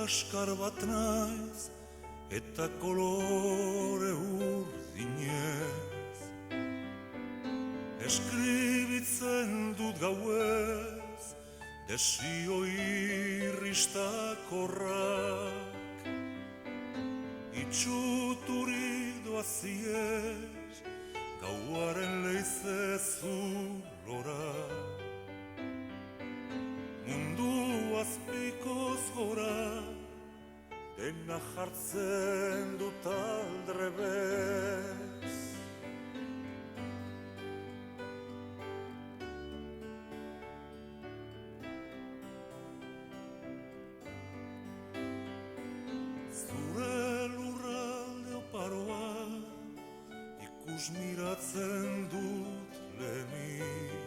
kaskar bat naiz, eta kolore urdinez. Eskribitzen dut gauez, desio irristakorrak. Itxuturi doaziez, gauaren leize zulora. Mundu azpikoz gora, dena jartzen dut aldrebez. Zure lurralde oparoa ikus miratzen dut lehenik.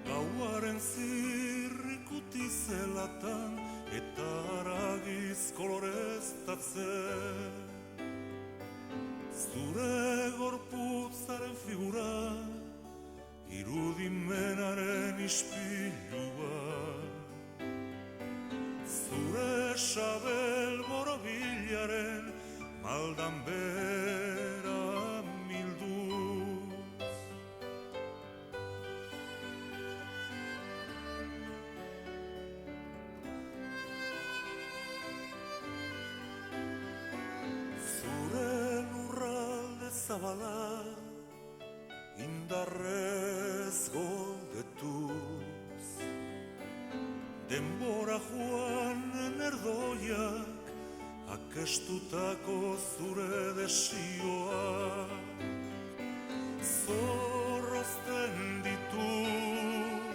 Gauaren zirrikuti zelatan eta haragiz koloreztatzen. Zure gorputzaren figura, irudimenaren ispilua. Zure sabel borobilaren maldan bera milduz. Zure lurralde zabala, indarrez goldetuz. Denbora joanen erdoiak, akestutako zure desioak. Zorrozten ditut,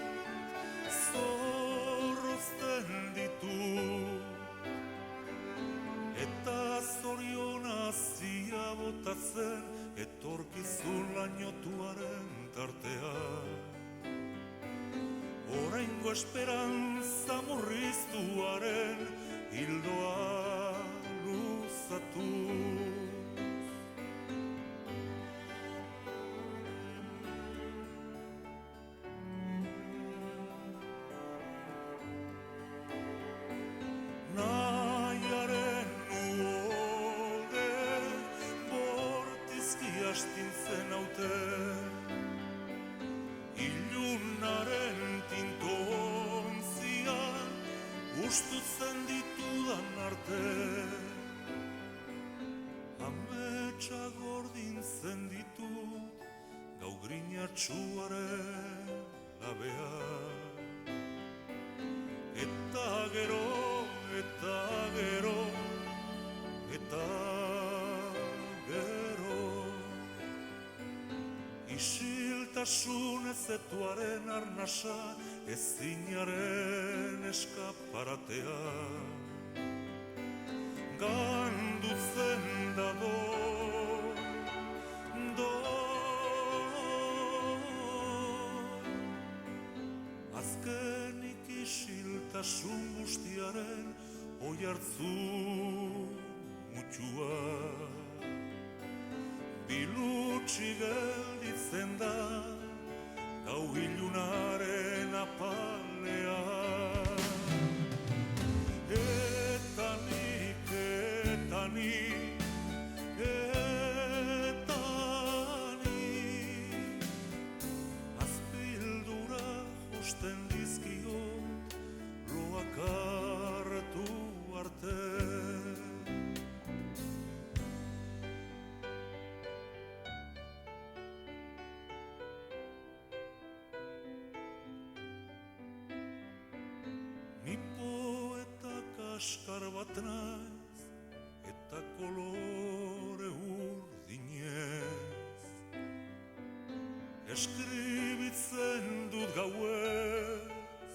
zorrozten ditut. Eta zorionazia botatzen, etorkizun lainotuaren tartean. Oraingo esperantza murriztuaren hildoa luzatuz. Nahiaren uholde bortizki astintzen hauten. Ilunaren tintontzian ustutzen ditudan arte. Ametsa gordintzen ditut gau grinatsuaren labean. Eta gero, eta gero, eta gero, isiltasun ezetuaren arnasa, ezinaren eskaparatea. Gandutzen da do, azkenik isiltasun guztiaren oihartzu mutxua. Bilutsi gelditzen da gau ilunaren apalean. Eta nik, eta nik, eta nik, azpildura josten dizkiot loak hartu arte. Ni poeta kaskar bat naiz, eta kolore urdinez. Eskribitzen dut gauez,